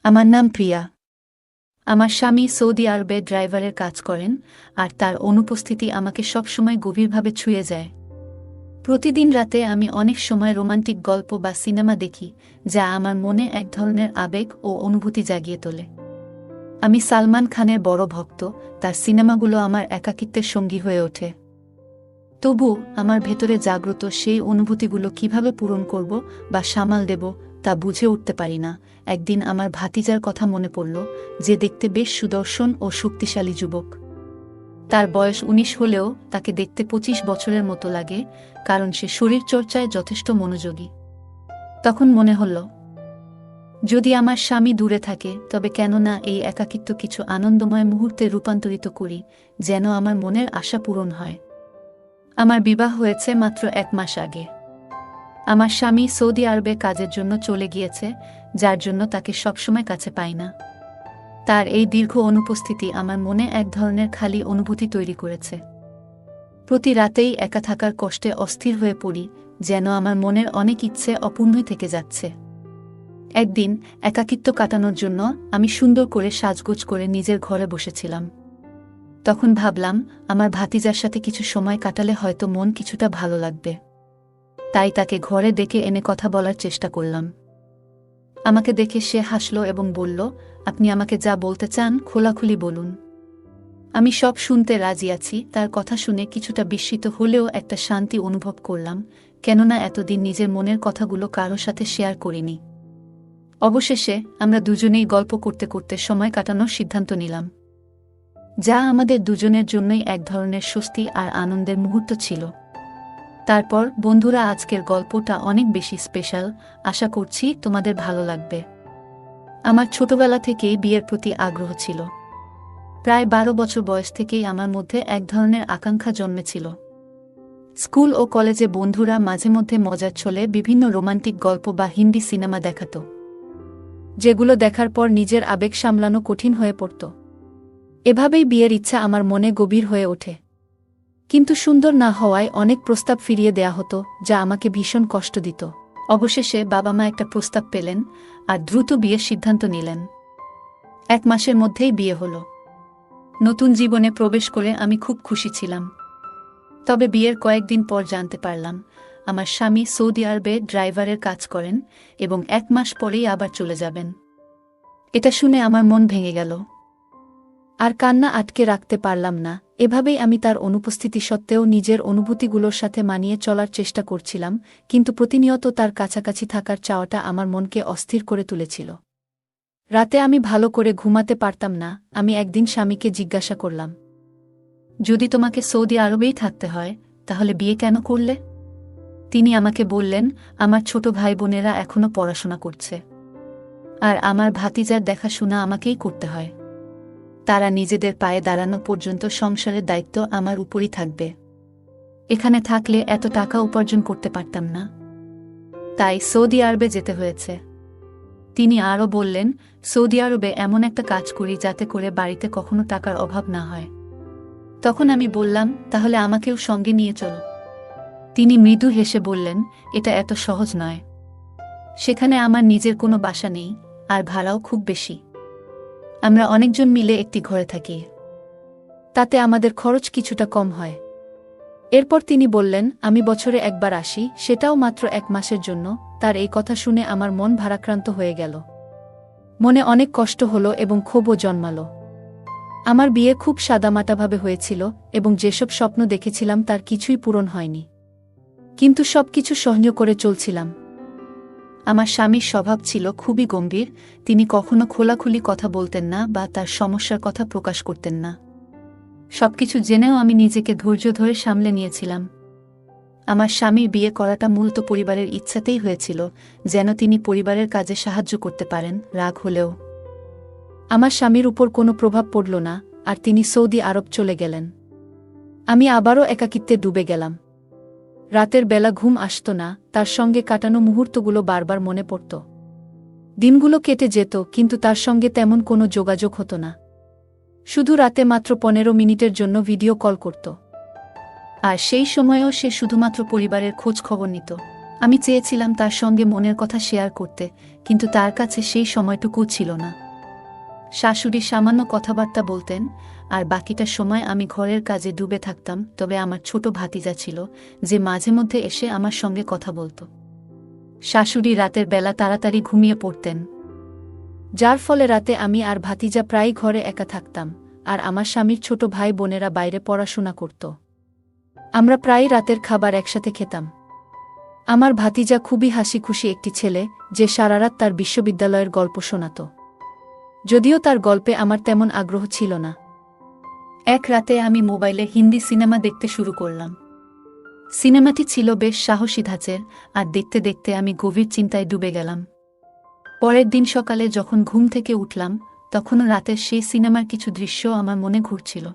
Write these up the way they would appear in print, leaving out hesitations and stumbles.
আমার নাম প্রিয়া। আমার স্বামী সৌদি আরবে ড্রাইভারের কাজ করেন, আর তার অনুপস্থিতি আমাকে সবসময় গভীরভাবে ছুঁয়ে যায়। প্রতিদিন রাতে আমি অনেক সময় রোমান্টিক গল্প বা সিনেমা দেখি, যা আমার মনে এক ধরনের আবেগ ও অনুভূতি জাগিয়ে তোলে। আমি সালমান খানের বড় ভক্ত, তার সিনেমাগুলো আমার একাকিত্বের সঙ্গী হয়ে ওঠে। তবু আমার ভেতরে জাগ্রত সেই অনুভূতিগুলো কিভাবে পূরণ করব বা সামাল দেব তা বুঝে উঠতে পারি না। একদিন আমার ভাতিজার কথা মনে পড়ল, যে দেখতে বেশ সুদর্শন ও শক্তিশালী যুবক। তার বয়স ১৯ হলেও তাকে দেখতে ২৫ বছরের মতো লাগে, কারণ সে শরীরচর্চায় যথেষ্ট মনোযোগী। তখন মনে হল, যদি আমার স্বামী দূরে থাকে তবে কেন না এই একাকিত্ব কিছু আনন্দময় মুহূর্তে রূপান্তরিত করি, যেন আমার মনের আশা পূরণ হয়। আমার বিবাহ হয়েছে মাত্র ১ মাস আগে। আমার স্বামী সৌদি আরবে কাজের জন্য চলে গিয়েছে, যার জন্য তাকে সবসময় কাছে পাই না। তার এই দীর্ঘ অনুপস্থিতি আমার মনে এক ধরনের খালি অনুভূতি তৈরি করেছে। প্রতি রাতেই একা থাকার কষ্টে অস্থির হয়ে পড়ি, যেন আমার মনের অনেক ইচ্ছে অপূর্ণই থেকে যাচ্ছে। একদিন একাকিত্ব কাটানোর জন্য আমি সুন্দর করে সাজগোজ করে নিজের ঘরে বসেছিলাম। তখন ভাবলাম, আমার ভাতিজার সাথে কিছু সময় কাটালে হয়তো মন কিছুটা ভালো লাগবে। তাই তাকে ঘরে ডেকে এনে কথা বলার চেষ্টা করলাম। আমাকে দেখে সে হাসল এবং বলল, আপনি আমাকে যা বলতে চান খোলাখুলি বলুন। আমি সব শুনতে রাজি আছি। তার কথা শুনে কিছুটা বিস্মিত হলেও একটা শান্তি অনুভব করলাম, কেননা এতদিন নিজের মনের কথাগুলো কারো সাথে শেয়ার করিনি। অবশেষে আমরা দুজনেই গল্প করতে করতে সময় কাটানোর সিদ্ধান্ত নিলাম, যা আমাদের দুজনের জন্যই এক ধরনের স্বস্তি আর আনন্দের মুহূর্ত ছিল। তারপর বন্ধুরা, আজকের গল্পটা অনেক বেশি স্পেশাল। আশা করছি তোমাদের ভালো লাগবে। আমার ছোটবেলা থেকেই বিয়ের প্রতি আগ্রহ ছিল। প্রায় ১২ বছর বয়স থেকেই আমার মধ্যে এক ধরনের আকাঙ্ক্ষা জন্মেছিল। স্কুল ও কলেজে বন্ধুরা মাঝে মধ্যে মজার ছলে বিভিন্ন রোমান্টিক গল্প বা হিন্দি সিনেমা দেখাত, যেগুলো দেখার পর নিজের আবেগ সামলানো কঠিন হয়ে পড়ত। এভাবেই বিয়ের ইচ্ছা আমার মনে গভীর হয়ে ওঠে। কিন্তু সুন্দর না হওয়ায় অনেক প্রস্তাব ফিরিয়ে দেয়া হতো, যা আমাকে ভীষণ কষ্ট দিত। অবশেষে বাবা মা একটা প্রস্তাব পেলেন আর দ্রুত বিয়ের সিদ্ধান্ত নিলেন। ১ মাসের মধ্যেই বিয়ে হলো। নতুন জীবনে প্রবেশ করে আমি খুব খুশি ছিলাম। তবে বিয়ের কয়েকদিন পর জানতে পারলাম, আমার স্বামী সৌদি আরবে ড্রাইভারের কাজ করেন এবং ১ মাস পরেই আবার চলে যাবেন। এটা শুনে আমার মন ভেঙে গেল। আর কান্না আটকে রাখতে পারলাম না। এভাবেই আমি তার অনুপস্থিতি সত্ত্বেও নিজের অনুভূতিগুলোর সাথে মানিয়ে চলার চেষ্টা করছিলাম, কিন্তু প্রতিনিয়ত তার কাছাকাছি থাকার চাওয়াটা আমার মনকে অস্থির করে তুলেছিল। রাতে আমি ভালো করে ঘুমাতে পারতাম না। আমি একদিন স্বামীকে জিজ্ঞাসা করলাম, যদি তোমাকে সৌদি আরবেই থাকতে হয় তাহলে বিয়ে কেন করলে? তিনি আমাকে বললেন, আমার ছোট ভাই বোনেরা এখনো পড়াশোনা করছে, আর আমার ভাতিজার দেখাশোনা আমাকেই করতে হয়। তারা নিজেদের পায়ে দাঁড়ানো পর্যন্ত সংসারের দায়িত্ব আমার উপরই থাকবে। এখানে থাকলে এত টাকা উপার্জন করতে পারতাম না, তাই সৌদি আরবে যেতে হয়েছে। তিনি আরও বললেন, সৌদি আরবে এমন একটা কাজ করি যাতে করে বাড়িতে কখনো টাকার অভাব না হয়। তখন আমি বললাম, তাহলে আমাকেও সঙ্গে নিয়ে চলো। তিনি মৃদু হেসে বললেন, এটা এত সহজ নয়। সেখানে আমার নিজের কোনো বাসা নেই, আর ভাড়াও খুব বেশি। আমরা অনেকজন মিলে একটি ঘরে থাকি, তাতে আমাদের খরচ কিছুটা কম হয়। এরপর তিনি বললেন, আমি বছরে একবার আসি, সেটাও মাত্র ১ মাসের জন্য। তার এই কথা শুনে আমার মন ভারাক্রান্ত হয়ে গেল। মনে অনেক কষ্ট হলো এবং ক্ষোভও জন্মালো। আমার বিয়ে খুব সাদামাটাভাবে হয়েছিল এবং যেসব স্বপ্ন দেখেছিলাম তার কিছুই পূরণ হয়নি, কিন্তু সবকিছু সহ্য করে চলছিলাম। আমার স্বামীর স্বভাব ছিল খুবই গম্ভীর। তিনি কখনো খোলাখুলি কথা বলতেন না বা তার সমস্যার কথা প্রকাশ করতেন না। সবকিছু জেনেও আমি নিজেকে ধৈর্য ধরে সামলে নিয়েছিলাম। আমার স্বামীর বিয়ে করাটা মূলত পরিবারের ইচ্ছাতেই হয়েছিল, যেন তিনি পরিবারের কাজে সাহায্য করতে পারেন। রাগ হলেও আমার স্বামীর উপর কোনো প্রভাব পড়ল না, আর তিনি সৌদি আরব চলে গেলেন। আমি আবারও একাকিত্বে ডুবে গেলাম। রাতের বেলা ঘুম আসত না, তার সঙ্গে কাটানো মুহূর্তগুলো বারবার মনে পড়ত। দিনগুলো কেটে যেত, কিন্তু তার সঙ্গে তেমন কোনো যোগাযোগ হতো না। শুধু রাতে মাত্র ১৫ মিনিটের জন্য ভিডিও কল করত, আর সেই সময়েও সে শুধুমাত্র পরিবারের খোঁজ খবর নিত। আমি চেয়েছিলাম তার সঙ্গে মনের কথা শেয়ার করতে, কিন্তু তার কাছে সেই সময়টুকু ছিল না। শাশুড়ি সামান্য কথাবার্তা বলতেন, আর বাকিটা সময় আমি ঘরের কাজে ডুবে থাকতাম। তবে আমার ছোট ভাতিজা ছিল, যে মাঝে মধ্যে এসে আমার সঙ্গে কথা বলত। শাশুড়ি রাতের বেলা তাড়াতাড়ি ঘুমিয়ে পড়তেন, যার ফলে রাতে আমি আর ভাতিজা প্রায় ঘরে একা থাকতাম, আর আমার স্বামীর ছোট ভাই বোনেরা বাইরে পড়াশোনা করত। আমরা প্রায় রাতের খাবার একসাথে খেতাম। আমার ভাতিজা খুবই হাসি খুশি একটি ছেলে, যে সারারাত তার বিশ্ববিদ্যালয়ের গল্প শোনাত, যদিও তার গল্পে আমার তেমন আগ্রহ ছিল না। এক রাতে আমি মোবাইলে হিন্দি সিনেমা দেখতে শুরু করলাম। সিনেমাটি ছিল বেশ সাহসী ধাঁচের, আর দেখতে দেখতে আমি গভীর চিন্তায় ডুবে গেলাম। পরের দিন সকালে যখন ঘুম থেকে উঠলাম, তখনও রাতের সেই সিনেমার কিছু দৃশ্য আমার মনে ঘুরছিল।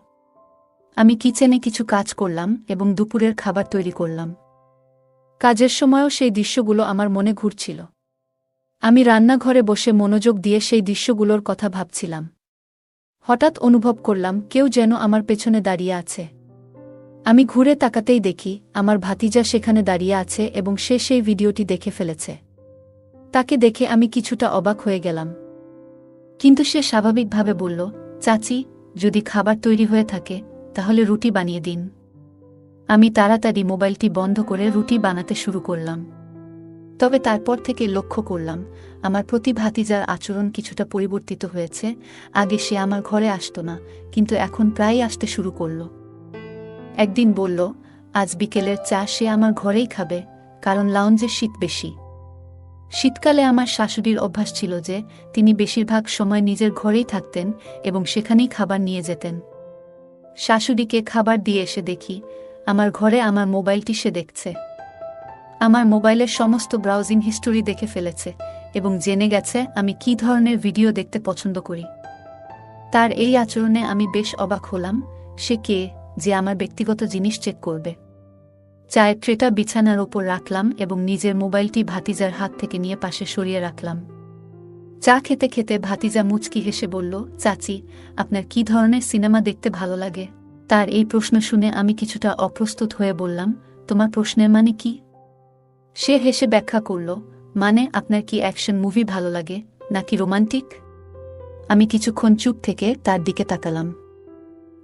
আমি কিচেনে কিছু কাজ করলাম এবং দুপুরের খাবার তৈরি করলাম। কাজের সময়ও সেই দৃশ্যগুলো আমার মনে ঘুরছিল। আমি রান্নাঘরে বসে মনোযোগ দিয়ে সেই দৃশ্যগুলোর কথা ভাবছিলাম। হঠাৎ অনুভব করলাম কেউ যেন আমার পেছনে দাঁড়িয়ে আছে। আমি ঘুরে তাকাতেই দেখি আমার ভাতিজা সেখানে দাঁড়িয়ে আছে এবং সে সেই ভিডিওটি দেখে ফেলেছে। তাকে দেখে আমি কিছুটা অবাক হয়ে গেলাম, কিন্তু সে স্বাভাবিকভাবে বলল, চাচি, যদি খাবার তৈরি হয়ে থাকে তাহলে রুটি বানিয়ে দিন। আমি তাড়াতাড়ি মোবাইলটি বন্ধ করে রুটি বানাতে শুরু করলাম। তবে তারপর থেকে লক্ষ্য করলাম আমার প্রতি ভাতিজার আচরণ কিছুটা পরিবর্তিত হয়েছে। আগে সে আমার ঘরে আসতো না, কিন্তু এখন প্রায়ই আসতে শুরু করল। একদিন বলল, আজ বিকেলের চা সে আমার ঘরেই খাবে, কারণ লাউঞ্জে শীত বেশি। শীতকালে আমার শাশুড়ির অভ্যাস ছিল যে তিনি বেশিরভাগ সময় নিজের ঘরেই থাকতেন এবং সেখানেই খাবার নিয়ে যেতেন। শাশুড়িকে খাবার দিয়ে এসে দেখি আমার ঘরে আমার মোবাইলটি সে দেখছে। আমার মোবাইলের সমস্ত ব্রাউজিং হিস্টোরি দেখে ফেলেছে এবং জেনে গেছে আমি কী ধরনের ভিডিও দেখতে পছন্দ করি। তার এই আচরণে আমি বেশ অবাক হলাম। সে কে যে আমার ব্যক্তিগত জিনিস চেক করবে? চায়ের ট্রেটা বিছানার ওপর রাখলাম এবং নিজের মোবাইলটি ভাতিজার হাত থেকে নিয়ে পাশে সরিয়ে রাখলাম। চা খেতে খেতে ভাতিজা মুচকি হেসে বলল, চাচি, আপনার কী ধরনের সিনেমা দেখতে ভালো লাগে? তার এই প্রশ্ন শুনে আমি কিছুটা অপ্রস্তুত হয়ে বললাম, তোমার প্রশ্নের মানে কি? সে হেসে ব্যাখ্যা করল, মানে আপনার কি অ্যাকশন মুভি ভালো লাগে নাকি রোমান্টিক? আমি কিছুক্ষণ চুপ থেকে তার দিকে তাকালাম।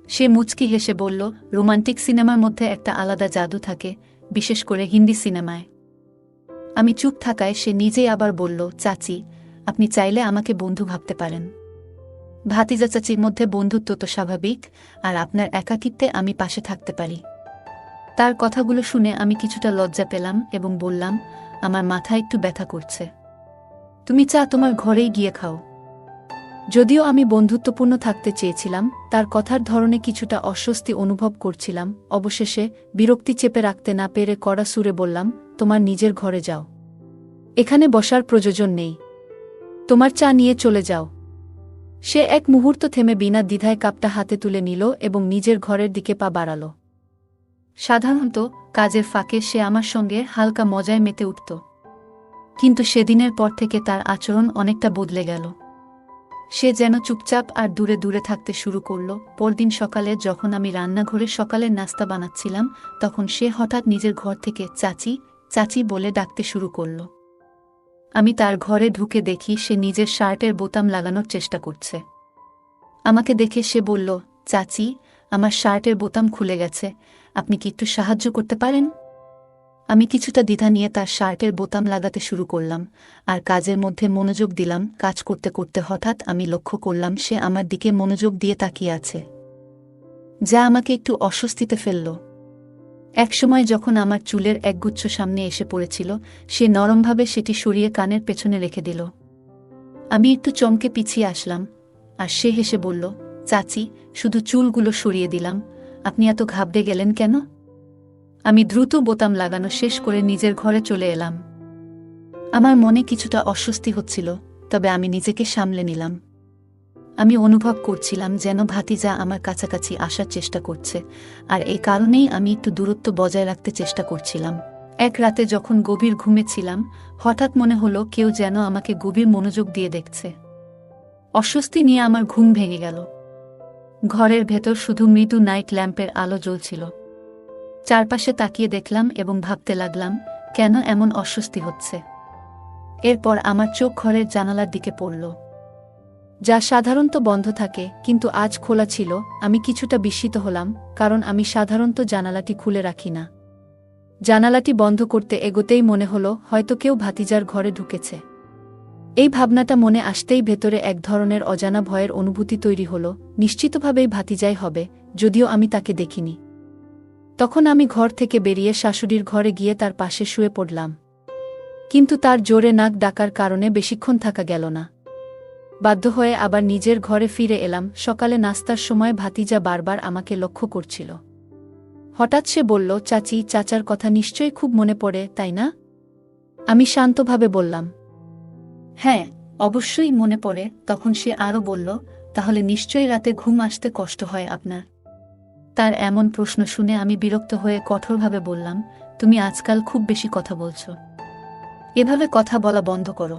সে মুচকি হেসে বলল, রোমান্টিক সিনেমার মধ্যে একটা আলাদা জাদু থাকে, বিশেষ করে হিন্দি সিনেমায়। আমি চুপ থাকায় সে নিজেই আবার বলল, চাচি, আপনি চাইলে আমাকে বন্ধু ভাবতে পারেন। ভাতিজা চাচির মধ্যে বন্ধুত্ব তো স্বাভাবিক, আর আপনার একাকিত্বে আমি পাশে থাকতে পারি। তার কথাগুলো শুনে আমি কিছুটা লজ্জা পেলাম এবং বললাম, আমার মাথা একটু ব্যথা করছে। তুমি চা তোমার ঘরেই গিয়ে খাও। যদিও আমি বন্ধুত্বপূর্ণ থাকতে চেয়েছিলাম, তার কথার ধরনে কিছুটা অস্বস্তি অনুভব করছিলাম। অবশেষে বিরক্তি চেপে রাখতে না পেরে কড়া সুরে বললাম, তোমার নিজের ঘরে যাও। এখানে বসার প্রয়োজন নেই। তোমার চা নিয়ে চলে যাও। সে এক মুহূর্ত থেমে বিনা দ্বিধায় কাপটা হাতে তুলে নিল এবং নিজের ঘরের দিকে পা বাড়াল। সাধারণত কাজের ফাঁকে সে আমার সঙ্গে হালকা মজায় মেতে উঠত, কিন্তু সেদিনের পর থেকে তার আচরণ অনেকটা বদলে গেল। সে যেন চুপচাপ আর দূরে দূরে থাকতে শুরু করল। পরদিন সকালে যখন আমি রান্নাঘরে সকালের নাস্তা বানাচ্ছিলাম, তখন সে হঠাৎ নিজের ঘর থেকে চাচি, চাচি বলে ডাকতে শুরু করল। আমি তার ঘরে ঢুকে দেখি সে নিজের শার্টের বোতাম লাগানোর চেষ্টা করছে। আমাকে দেখে সে বলল, চাচি, আমার শার্টের বোতাম খুলে গেছে, আপনি কি একটু সাহায্য করতে পারেন? আমি কিছুটা দ্বিধা নিয়ে তার শার্টের বোতাম লাগাতে শুরু করলাম, আর কাজের মধ্যে মনোযোগ দিলাম। কাজ করতে করতে হঠাৎ আমি লক্ষ্য করলাম সে আমার দিকে মনোযোগ দিয়ে তাকিয়ে আছে, যা আমাকে একটু অস্বস্তিতে ফেলল। একসময় যখন আমার চুলের একগুচ্ছ সামনে এসে পড়েছিল, সে নরমভাবে সেটি সরিয়ে কানের পেছনে রেখে দিল। আমি একটু চমকে পিছিয়ে আসলাম, আর সে হেসে বলল, চাচি, শুধু চুলগুলো সরিয়ে দিলাম, আপনি এত ঘাবড়ে গেলেন কেন? আমি দ্রুত বোতাম লাগানো শেষ করে নিজের ঘরে চলে এলাম। আমার মনে কিছুটা অস্বস্তি হচ্ছিল, তবে আমি নিজেকে সামলে নিলাম। আমি অনুভব করছিলাম যেন ভাতিজা আমার কাছাকাছি আসার চেষ্টা করছে, আর এই কারণেই আমি একটু দূরত্ব বজায় রাখতে চেষ্টা করছিলাম। এক রাতে যখন গভীর ঘুমেছিলাম, হঠাৎ মনে হলো কেউ যেন আমাকে গভীর মনোযোগ দিয়ে দেখছে। অস্বস্তি নিয়ে আমার ঘুম ভেঙে গেল। ঘরের ভেতর শুধু মৃদু নাইট ল্যাম্পের আলো জ্বলছিল। চারপাশে তাকিয়ে দেখলাম এবং ভাবতে লাগলাম, কেন এমন অস্বস্তি হচ্ছে? এরপর আমার চোখ ঘরের জানালার দিকে পড়ল, যা সাধারণত বন্ধ থাকে, কিন্তু আজ খোলা ছিল। আমি কিছুটা বিস্মিত হলাম, কারণ আমি সাধারণত জানালাটি খুলে রাখি না। জানালাটি বন্ধ করতে এগোতেই মনে হলো হয়তো কেউ ভাতিজার ঘরে ঢুকেছে। এই ভাবনাটা মনে আসতেই ভেতরে এক ধরনের অজানা ভয়ের অনুভূতি তৈরি হল। নিশ্চিতভাবেই ভাতিজাই হবে, যদিও আমি তাকে দেখিনি। তখন আমি ঘর থেকে বেরিয়ে শাশুড়ির ঘরে গিয়ে তার পাশে শুয়ে পড়লাম। কিন্তু তার জোরে নাক ডাকার কারণে বেশিক্ষণ থাকা গেল না। বাধ্য হয়ে আবার নিজের ঘরে ফিরে এলাম। সকালে নাস্তার সময় ভাতিজা বারবার আমাকে লক্ষ্য করছিল। হঠাৎ সে বলল, চাচি, চাচার কথা নিশ্চয়ই খুব মনে পড়ে, তাই না? আমি শান্তভাবে বললাম, হ্যাঁ, অবশ্যই মনে পড়ে। তখন সে আরও বলল, তাহলে নিশ্চয়ই রাতে ঘুম আসতে কষ্ট হয় আপনার। তার এমন প্রশ্ন শুনে আমি বিরক্ত হয়ে কঠোরভাবে বললাম, তুমি আজকাল খুব বেশি কথা বলছো। এভাবে কথা বলা বন্ধ করো।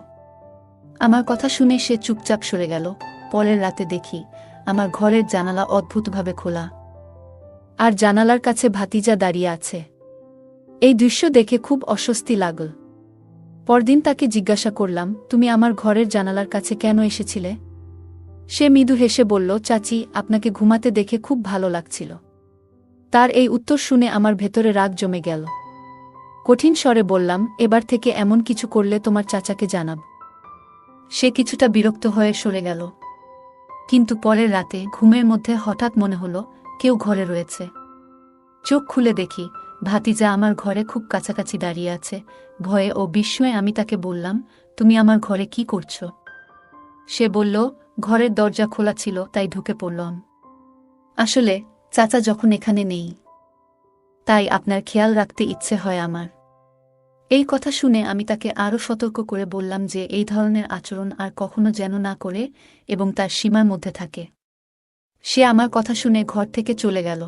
আমার কথা শুনে সে চুপচাপ সরে গেল। পরের রাতে দেখি আমার ঘরের জানালা অদ্ভুতভাবে খোলা, আর জানালার কাছে ভাতিজা দাঁড়িয়ে আছে। এই দৃশ্য দেখে খুব অস্বস্তি লাগল। পরদিন তাকে জিজ্ঞাসা করলাম, তুমি আমার ঘরের জানালার কাছে কেন এসেছিলে? সে মৃদু হেসে বলল, চাচি, আপনাকে ঘুমাতে দেখে খুব ভালো লাগছিল। তার এই উত্তর শুনে আমার ভেতরে রাগ জমে গেল। কঠিন স্বরে বললাম, এবার থেকে এমন কিছু করলে তোমার চাচাকে জানাব। সে কিছুটা বিরক্ত হয়ে সরে গেল। কিন্তু পরের রাতে ঘুমের মধ্যে হঠাৎ মনে হলো কেউ ঘরে রয়েছে। চোখ খুলে দেখি ভাতিজা আমার ঘরে খুব কাছাকাছি দাঁড়িয়ে আছে। ভয়ে ও বিস্ময়ে আমি তাকে বললাম, তুমি আমার ঘরে কি করছো? সে বলল, ঘরের দরজা খোলা ছিল, তাই ঢুকে পড়লাম। আসলে চাচা যখন এখানে নেই, তাই আপনার খেয়াল রাখতে ইচ্ছে হয় আমার। এই কথা শুনে আমি তাকে আরও সতর্ক করে বললাম যে এই ধরনের আচরণ আর কখনো যেন না করে এবং তার সীমার মধ্যে থাকে। সে আমার কথা শুনে ঘর থেকে চলে গেল।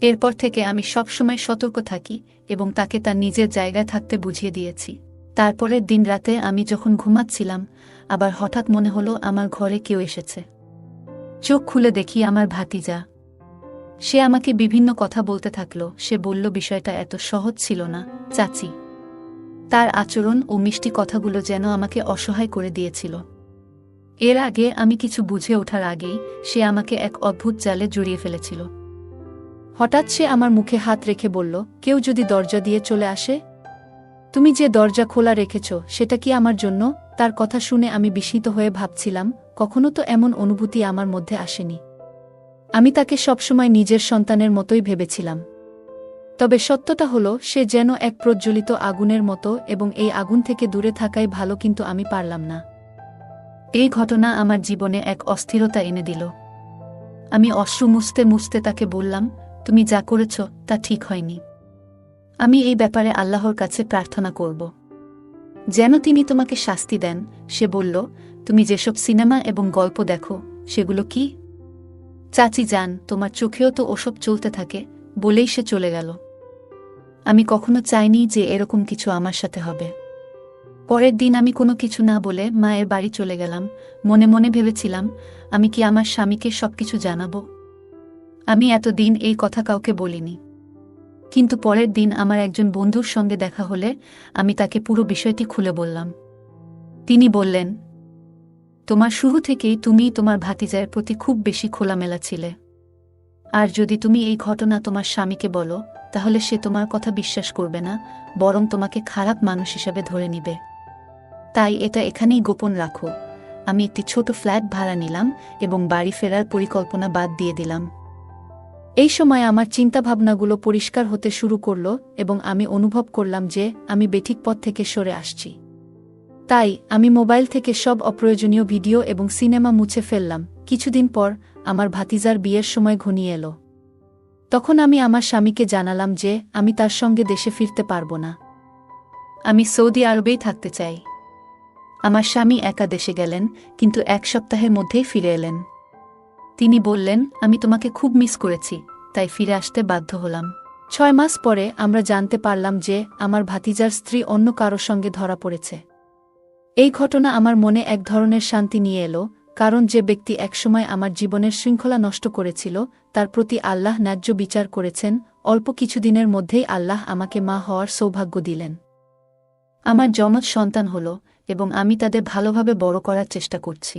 এরপর থেকে আমি সবসময় সতর্ক থাকি এবং তাকে তার নিজের জায়গায় থাকতে বুঝিয়ে দিয়েছি। তারপরের দিন রাতে আমি যখন ঘুমাচ্ছিলাম, আবার হঠাৎ মনে হলো আমার ঘরে কেউ এসেছে। চোখ খুলে দেখি আমার ভাতিজা। সে আমাকে বিভিন্ন কথা বলতে থাকলো। সে বলল, বিষয়টা এত সহজ ছিল না চাচি। তার আচরণ ও মিষ্টি কথাগুলো যেন আমাকে অসহায় করে দিয়েছিল। এর আগে আমি কিছু বুঝে ওঠার আগেই সে আমাকে এক অদ্ভুত জালে জড়িয়ে ফেলেছিল। হঠাৎ সে আমার মুখে হাত রেখে বলল, কেউ যদি দরজা দিয়ে চলে আসে? তুমি যে দরজা খোলা রেখেছ সেটা কি আমার জন্য? তার কথা শুনে আমি বিস্মিত হয়ে ভাবছিলাম, কখনো তো এমন অনুভূতি আমার মধ্যে আসেনি। আমি তাকে সবসময় নিজের সন্তানের মতোই ভেবেছিলাম। তবে সত্যটা হলো, সে যেন এক প্রজ্বলিত আগুনের মতো, এবং এই আগুন থেকে দূরে থাকাই ভালো, কিন্তু আমি পারলাম না। এই ঘটনা আমার জীবনে এক অস্থিরতা এনে দিল। আমি অশ্রু মুছতে মুছতে তাকে বললাম, তুমি যা করেছ তা ঠিক হয়নি। আমি এই ব্যাপারে আল্লাহর কাছে প্রার্থনা করব যেন তিনি তোমাকে শাস্তি দেন। সে বলল, তুমি যেসব সিনেমা এবং গল্প দেখো সেগুলো কি? চাচি যান, তোমার চোখেও তো ওসব চলতে থাকে, বলেই সে চলে গেল। আমি কখনো চাইনি যে এরকম কিছু আমার সাথে হবে। পরের দিন আমি কোনো কিছু না বলে মায়ের বাড়ি চলে গেলাম। মনে মনে ভেবেছিলাম, আমি কি আমার স্বামীকে সবকিছু জানাবো? আমি এতদিন এই কথা কাউকে বলিনি। কিন্তু পরের দিন আমার একজন বন্ধুর সঙ্গে দেখা হলে আমি তাকে পুরো বিষয়টি খুলে বললাম। তিনি বললেন, তোমার শুরু থেকেই তুমি তোমার ভাতিজার প্রতি খুব বেশি খোলামেলা ছিলে। আর যদি তুমি এই ঘটনা তোমার স্বামীকে বলো, তাহলে সে তোমার কথা বিশ্বাস করবে না, বরং তোমাকে খারাপ মানুষ হিসাবে ধরে নিবে। তাই এটা এখানেই গোপন রাখো। আমি একটি ছোট ফ্ল্যাট ভাড়া নিলাম এবং বাড়ি ফেরার পরিকল্পনা বাদ দিয়ে দিলাম। এই সময় আমার চিন্তাভাবনাগুলো পরিষ্কার হতে শুরু করল এবং আমি অনুভব করলাম যে আমি বেঠিক পথ থেকে সরে আসছি। তাই আমি মোবাইল থেকে সব অপ্রয়োজনীয় ভিডিও এবং সিনেমা মুছে ফেললাম। কিছুদিন পর আমার ভাতিজার বিয়ের সময় ঘনিয়ে এলো। তখন আমি আমার স্বামীকে জানালাম যে আমি তার সঙ্গে দেশে ফিরতে পারব না। আমি সৌদি আরবেই থাকতে চাই। আমার স্বামী একা দেশে গেলেন, কিন্তু এক সপ্তাহের মধ্যেই ফিরে এলেন। তিনি বললেন, আমি তোমাকে খুব মিস করেছি, তাই ফিরে আসতে বাধ্য হলাম। 6 মাস পরে আমরা জানতে পারলাম যে আমার ভাতিজার স্ত্রী অন্য কারো সঙ্গে ধরা পড়েছে। এই ঘটনা আমার মনে এক ধরনের শান্তি নিয়ে এলো, কারণ যে ব্যক্তি একসময় আমার জীবনের শৃঙ্খলা নষ্ট করেছিল, তার প্রতি আল্লাহ ন্যায্য বিচার করেছেন। অল্প কিছুদিনের মধ্যেই আল্লাহ আমাকে মা হওয়ার সৌভাগ্য দিলেন। আমার যমজ সন্তান হল এবং আমি তাদের ভালোভাবে বড় করার চেষ্টা করছি।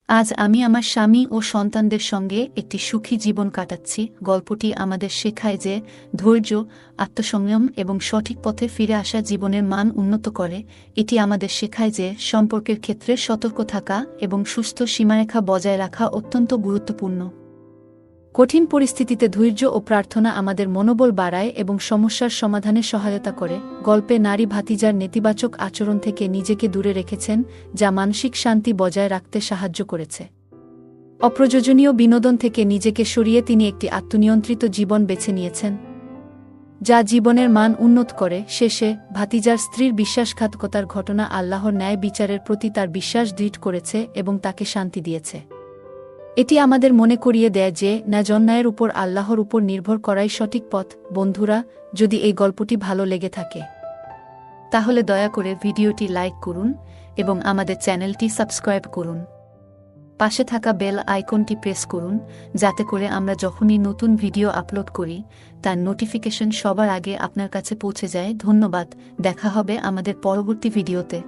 আজ আমি আমার স্বামী ও সন্তানদের সঙ্গে একটি সুখী জীবন কাটাচ্ছি। গল্পটি আমাদের শেখায় যে ধৈর্য, আত্মসংযম এবং সঠিক পথে ফিরে আসা জীবনের মান উন্নত করে। এটি আমাদের শেখায় যে সম্পর্কের ক্ষেত্রে সতর্ক থাকা এবং সুস্থ সীমারেখা বজায় রাখা অত্যন্ত গুরুত্বপূর্ণ। কঠিন পরিস্থিতিতে ধৈর্য ও প্রার্থনা আমাদের মনোবল বাড়ায় এবং সমস্যার সমাধানে সহায়তা করে। গল্পে নারী ভাতিজার নেতিবাচক আচরণ থেকে নিজেকে দূরে রেখেছেন, যা মানসিক শান্তি বজায় রাখতে সাহায্য করেছে। অপ্রয়োজনীয় বিনোদন থেকে নিজেকে সরিয়ে তিনি একটি আত্মনিয়ন্ত্রিত জীবন বেছে নিয়েছেন, যা জীবনের মান উন্নত করে। শেষে ভাতিজার স্ত্রীর বিশ্বাসঘাতকতার ঘটনা আল্লাহর ন্যায় বিচারের প্রতি তার বিশ্বাস দৃঢ় করেছে এবং তাকে শান্তি দিয়েছে। এটি আমাদের মনে করিয়ে দেয় যে ন্যায় উপর আল্লাহর উপর নির্ভর করাই সঠিক পথ। বন্ধুরা, যদি এই গল্পটি ভালো লেগে থাকে তাহলে দয়া করে ভিডিওটি লাইক করুন এবং আমাদের চ্যানেলটি সাবস্ক্রাইব করুন। পাশে থাকা বেল আইকনটি প্রেস করুন, যাতে করে আমরা যখনই নতুন ভিডিও আপলোড করি তার নোটিফিকেশন সবার আগে আপনার কাছে পৌঁছে যায়। ধন্যবাদ। দেখা হবে আমাদের পরবর্তী ভিডিওতে।